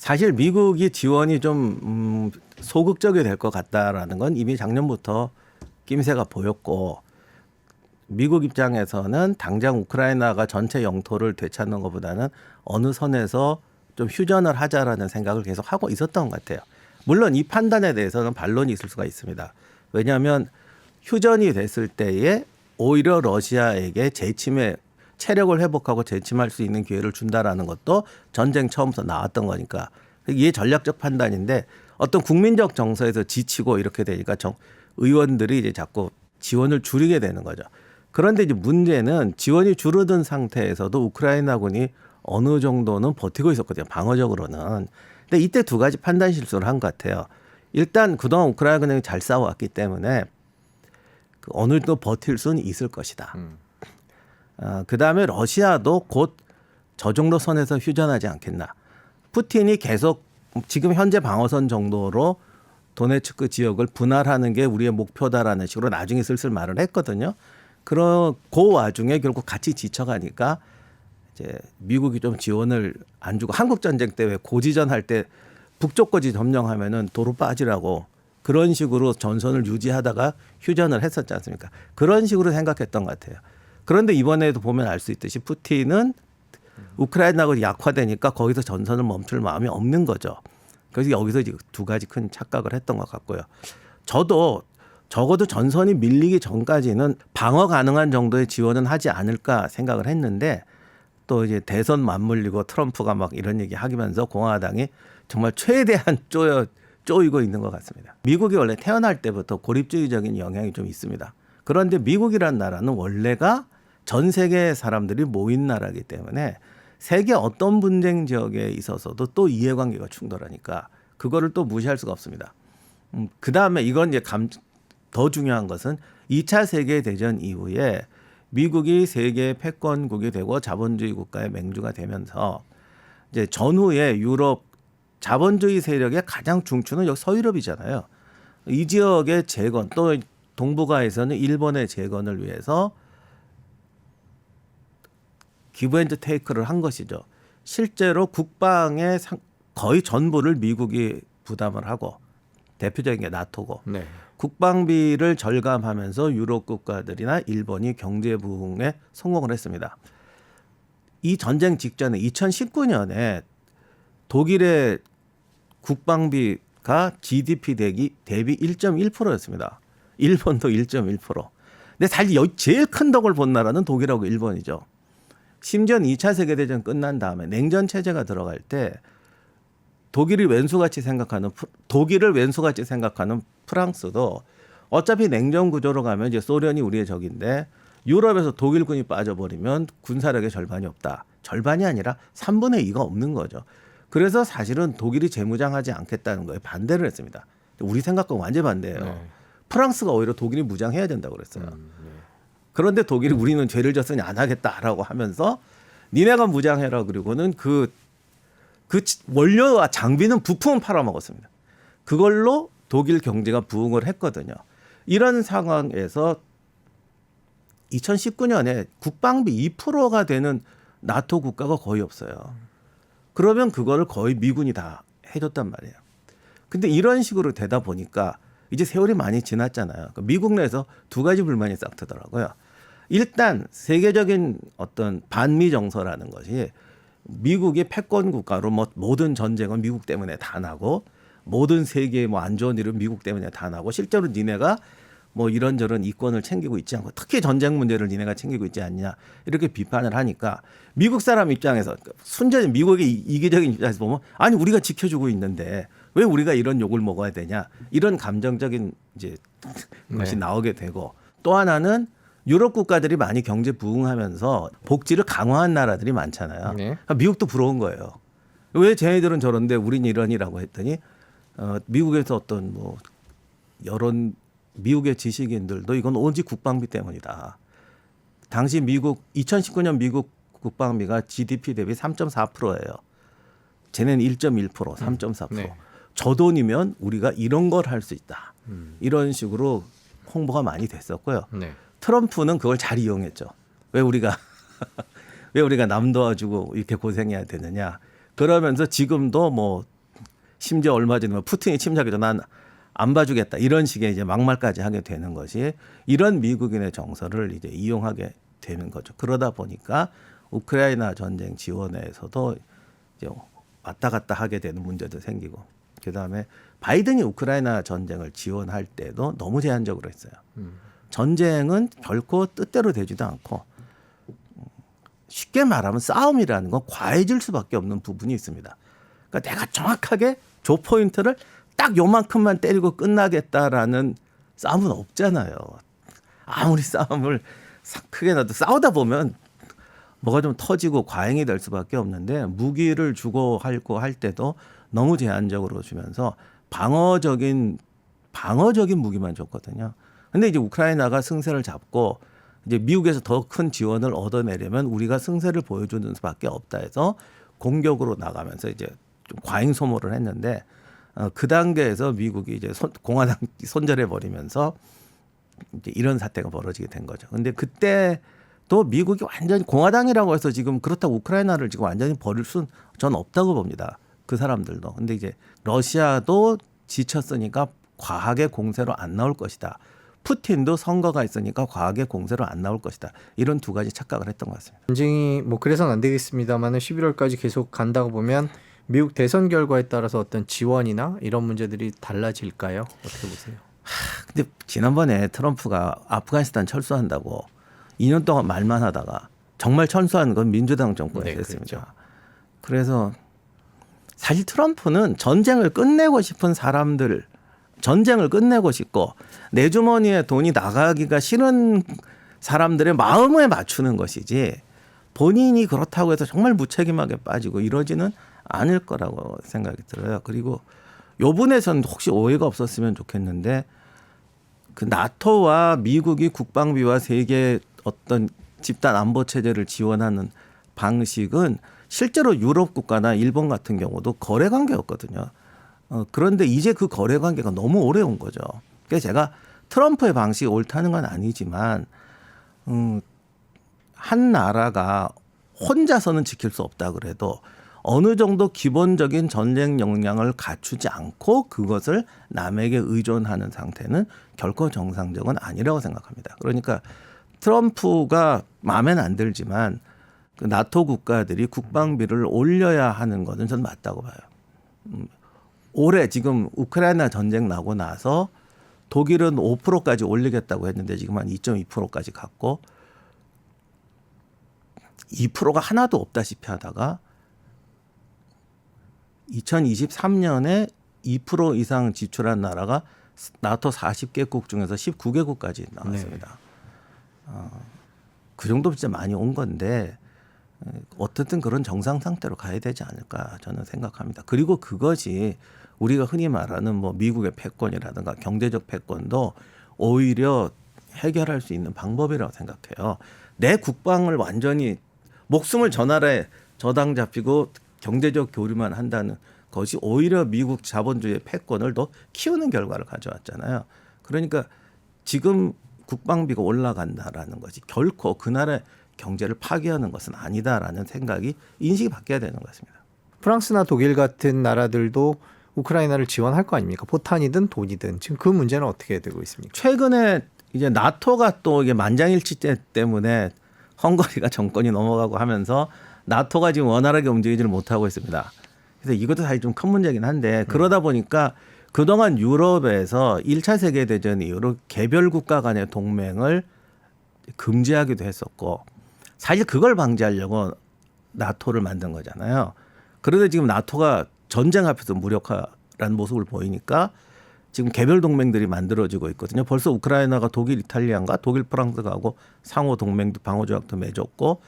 사실 미국이 지원이 좀 소극적이 될 것 같다라는 건 이미 작년부터 낌새가 보였고 미국 입장에서는 당장 우크라이나가 전체 영토를 되찾는 것보다는 어느 선에서 좀 휴전을 하자라는 생각을 계속 하고 있었던 것 같아요. 물론 이 판단에 대해서는 반론이 있을 수가 있습니다. 왜냐하면 휴전이 됐을 때에 오히려 러시아에게 재침에 체력을 회복하고 재침할 수 있는 기회를 준다라는 것도 전쟁 처음부터 나왔던 거니까 이게 전략적 판단인데 어떤 국민적 정서에서 지치고 이렇게 되니까 의원들이 이제 자꾸 지원을 줄이게 되는 거죠. 그런데 이제 문제는 지원이 줄어든 상태에서도 우크라이나군이 어느 정도는 버티고 있었거든요. 방어적으로는. 근데 이때 두 가지 판단 실수를 한 것 같아요. 일단 그동안 우크라이나군이 잘 싸워왔기 때문에 어느 정도 버틸 수는 있을 것이다. 그다음에 러시아도 곧 저 정도 선에서 휴전하지 않겠나. 푸틴이 계속 지금 현재 방어선 정도로 도네츠크 지역을 분할하는 게 우리의 목표다라는 식으로 나중에 슬슬 말을 했거든요. 그 와중에 결국 같이 지쳐가니까 이제 미국이 좀 지원을 안 주고 한국 전쟁 때 왜 고지전 할 때 북쪽 고지 점령하면은 도로 빠지라고 그런 식으로 전선을 유지하다가 휴전을 했었지 않습니까? 그런 식으로 생각했던 것 같아요. 그런데 이번에도 보면 알 수 있듯이 푸틴은 우크라이나가 약화되니까 거기서 전선을 멈출 마음이 없는 거죠. 그래서 여기서 이제 두 가지 큰 착각을 했던 것 같고요. 저도 적어도 전선이 밀리기 전까지는 방어 가능한 정도의 지원은 하지 않을까 생각을 했는데 또 이제 대선 맞물리고 트럼프가 막 이런 얘기 하면서 공화당이 정말 최대한 쪼이고 있는 것 같습니다. 미국이 원래 태어날 때부터 고립주의적인 영향이 좀 있습니다. 그런데 미국이라는 나라는 원래가 전 세계 사람들이 모인 나라이기 때문에 세계 어떤 분쟁 지역에 있어서도 또 이해관계가 충돌하니까 그거를 또 무시할 수가 없습니다. 그다음에 이건 이제 더 중요한 것은 2차 세계대전 이후에 미국이 세계 패권국이 되고 자본주의 국가의 맹주가 되면서 이제 전후에 유럽 자본주의 세력의 가장 중추는 여기 서유럽이잖아요. 이 지역의 재건 또 동북아에서는 일본의 재건을 위해서 기브 앤드 테이크를 한 것이죠. 실제로 국방의 거의 전부를 미국이 부담을 하고 대표적인 게 나토고 네. 국방비를 절감하면서 유럽 국가들이나 일본이 경제 부흥에 성공을 했습니다. 이 전쟁 직전에 2019년에 독일의 국방비가 GDP 대비 1.1%였습니다. 일본도 1.1%. 근데 사실 제일 큰 덕을 본 나라는 독일하고 일본이죠. 심지어 2차 세계대전 끝난 다음에 냉전 체제가 들어갈 때 독일을 왼수같이 생각하는 프랑스도 어차피 냉전 구조로 가면 이제 소련이 우리의 적인데 유럽에서 독일군이 빠져버리면 군사력의 절반이 없다. 절반이 아니라 3분의 2가 없는 거죠. 그래서 사실은 독일이 재무장하지 않겠다는 거에 반대를 했습니다. 우리 생각과 완전 반대예요. 네. 프랑스가 오히려 독일이 무장해야 된다고 그랬어요. 네. 그런데 독일이 우리는 죄를 졌으니 안 하겠다라고 하면서 니네가 무장해라 그리고는 그 원료와 장비는 부품은 팔아먹었습니다. 그걸로 독일 경제가 부흥을 했거든요. 이런 상황에서 2019년에 국방비 2%가 되는 나토 국가가 거의 없어요. 그러면 그거를 거의 미군이 다 해줬단 말이에요. 근데 이런 식으로 되다 보니까 이제 세월이 많이 지났잖아요. 미국 내에서 두 가지 불만이 싹 트더라고요. 일단 세계적인 어떤 반미 정서라는 것이 미국이 패권 국가로 모든 전쟁은 미국 때문에 다 나고 모든 세계의 안 좋은 일은 미국 때문에 다 나고 실제로 니네가 이런저런 이권을 챙기고 있지 않고 특히 전쟁 문제를 니네가 챙기고 있지 않냐 이렇게 비판을 하니까 미국 사람 입장에서 순전히 미국의 이기적인 입장에서 보면 아니 우리가 지켜주고 있는데 왜 우리가 이런 욕을 먹어야 되냐 이런 감정적인 이제 것이 나오게 되고 또 하나는 유럽 국가들이 많이 경제 부흥하면서 복지를 강화한 나라들이 많잖아요. 네. 그러니까 미국도 부러운 거예요. 왜 쟤네들은 저런데 우린 이러니라고 했더니 미국에서 어떤 여론 미국의 지식인들도 이건 오직 국방비 때문이다. 당시 2019년 미국 국방비가 GDP 대비 3.4%예요. 쟤네는 1.1%, 3.4%. 네. 저 돈이면 우리가 이런 걸 할 수 있다. 이런 식으로 홍보가 많이 됐었고요. 네. 트럼프는 그걸 잘 이용했죠. 왜 우리가 남 도와주고 이렇게 고생해야 되느냐. 그러면서 지금도 심지어 얼마 전에 푸틴이 침략해도 난 안 봐주겠다 이런 식의 이제 막말까지 하게 되는 것이 이런 미국인의 정서를 이제 이용하게 되는 거죠. 그러다 보니까 우크라이나 전쟁 지원에서도 이제 왔다 갔다 하게 되는 문제도 생기고, 그다음에 바이든이 우크라이나 전쟁을 지원할 때도 너무 제한적으로 했어요. 전쟁은 결코 뜻대로 되지도 않고 쉽게 말하면 싸움이라는 건 과해질 수밖에 없는 부분이 있습니다. 그러니까 내가 정확하게 조 포인트를 딱 요만큼만 때리고 끝나겠다라는 싸움은 없잖아요. 아무리 싸움을 크게 나도 싸우다 보면 뭐가 좀 터지고 과잉이 될 수밖에 없는데, 무기를 주고 할 때도 너무 제한적으로 주면서 방어적인 무기만 줬거든요. 근데 이제 우크라이나가 승세를 잡고 이제 미국에서 더 큰 지원을 얻어내려면 우리가 승세를 보여주는 수밖에 없다 해서 공격으로 나가면서 이제 좀 과잉 소모를 했는데, 그 단계에서 미국이 이제 공화당 손절해 버리면서 이제 이런 사태가 벌어지게 된 거죠. 근데 그때 또 미국이 완전히 공화당이라고 해서 지금 그렇다고 우크라이나를 지금 완전히 버릴 수는 저는 없다고 봅니다. 그 사람들도. 근데 이제 러시아도 지쳤으니까 과하게 공세로 안 나올 것이다. 푸틴도 선거가 있으니까 과하게 공세로 안 나올 것이다. 이런 두 가지 착각을 했던 것 같습니다. 전쟁이 뭐 그래서는 안 되겠습니다만은 11월까지 계속 간다고 보면 미국 대선 결과에 따라서 어떤 지원이나 이런 문제들이 달라질까요? 어떻게 보세요? 근데 지난번에 트럼프가 아프가니스탄 철수한다고 2년 동안 말만 하다가 정말 철수한 건 민주당 정권에서 했습니다. 그렇죠. 그래서 사실 트럼프는 전쟁을 끝내고 싶은 사람들, 전쟁을 끝내고 싶고 내 주머니에 돈이 나가기가 싫은 사람들의 마음에 맞추는 것이지, 본인이 그렇다고 해서 정말 무책임하게 빠지고 이러지는 않을 거라고 생각이 들어요. 그리고 요번에선 혹시 오해가 없었으면 좋겠는데, 그 나토와 미국이 국방비와 세계 어떤 집단 안보 체제를 지원하는 방식은 실제로 유럽 국가나 일본 같은 경우도 거래 관계였거든요. 그런데 이제 그 거래 관계가 너무 오래 온 거죠. 그래서 제가 트럼프의 방식이 옳다는 건 아니지만, 한 나라가 혼자서는 지킬 수 없다 그래도 어느 정도 기본적인 전쟁 역량을 갖추지 않고 그것을 남에게 의존하는 상태는 결코 정상적은 아니라고 생각합니다. 그러니까 트럼프가 마음에는 안 들지만 그 나토 국가들이 국방비를 올려야 하는 것은 저는 맞다고 봐요. 올해 지금 우크라이나 전쟁 나고 나서 독일은 5%까지 올리겠다고 했는데 지금 한 2.2%까지 갔고, 2%가 하나도 없다시피 하다가 2023년에 2% 이상 지출한 나라가 나토 40개국 중에서 19개국까지 나왔습니다. 네. 그 정도 진짜 많이 온 건데 어떻든 그런 정상 상태로 가야 되지 않을까 저는 생각합니다. 그리고 그것이 우리가 흔히 말하는 뭐 미국의 패권이라든가 경제적 패권도 오히려 해결할 수 있는 방법이라고 생각해요. 내 국방을 완전히 목숨을 저 나라에 저당 잡히고 경제적 교류만 한다는 것이 오히려 미국 자본주의의 패권을 더 키우는 결과를 가져왔잖아요. 그러니까 지금 국방비가 올라간다라는 것이 결코 그 나라의 경제를 파괴하는 것은 아니다라는 생각이 인식이 바뀌어야 되는 것 같습니다. 프랑스나 독일 같은 나라들도 우크라이나를 지원할 거 아닙니까? 포탄이든 돈이든 지금 그 문제는 어떻게 되고 있습니까? 최근에 이제 나토가 또 이게 만장일치 때문에 헝가리가 정권이 넘어가고 하면서 나토가 지금 원활하게 움직이지를 못하고 있습니다. 그래서 이것도 사실 좀 큰 문제긴 한데, 그러다 보니까 그동안 유럽에서 1차 세계대전 이후로 개별 국가 간의 동맹을 금지하기도 했었고, 사실 그걸 방지하려고 나토를 만든 거잖아요. 그런데 지금 나토가 전쟁 앞에서 무력화라는 모습을 보이니까 지금 개별 동맹들이 만들어지고 있거든요. 벌써 우크라이나가 독일, 이탈리아인가 독일, 프랑스가 하고 상호 동맹도 방어조약도 맺었고,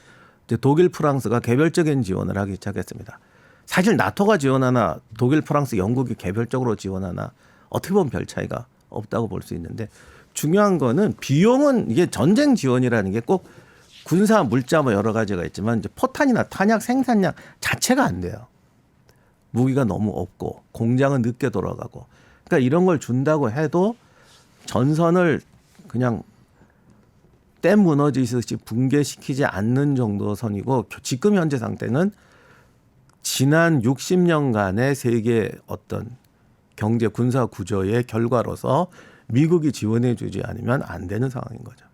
이제 독일, 프랑스가 개별적인 지원을 하기 시작했습니다. 사실 나토가 지원하나 독일, 프랑스, 영국이 개별적으로 지원하나 어떻게 보면 별 차이가 없다고 볼 수 있는데, 중요한 거는 비용은 이게 전쟁 지원이라는 게 꼭 군사, 물자 뭐 여러 가지가 있지만 이제 포탄이나 탄약 생산량 자체가 안 돼요. 무기가 너무 없고 공장은 늦게 돌아가고, 그러니까 이런 걸 준다고 해도 전선을 그냥 댐 무너지듯이 붕괴시키지 않는 정도 선이고, 지금 현재 상태는 지난 60년간의 세계 어떤 경제 군사 구조의 결과로서 미국이 지원해 주지 않으면 안 되는 상황인 거죠.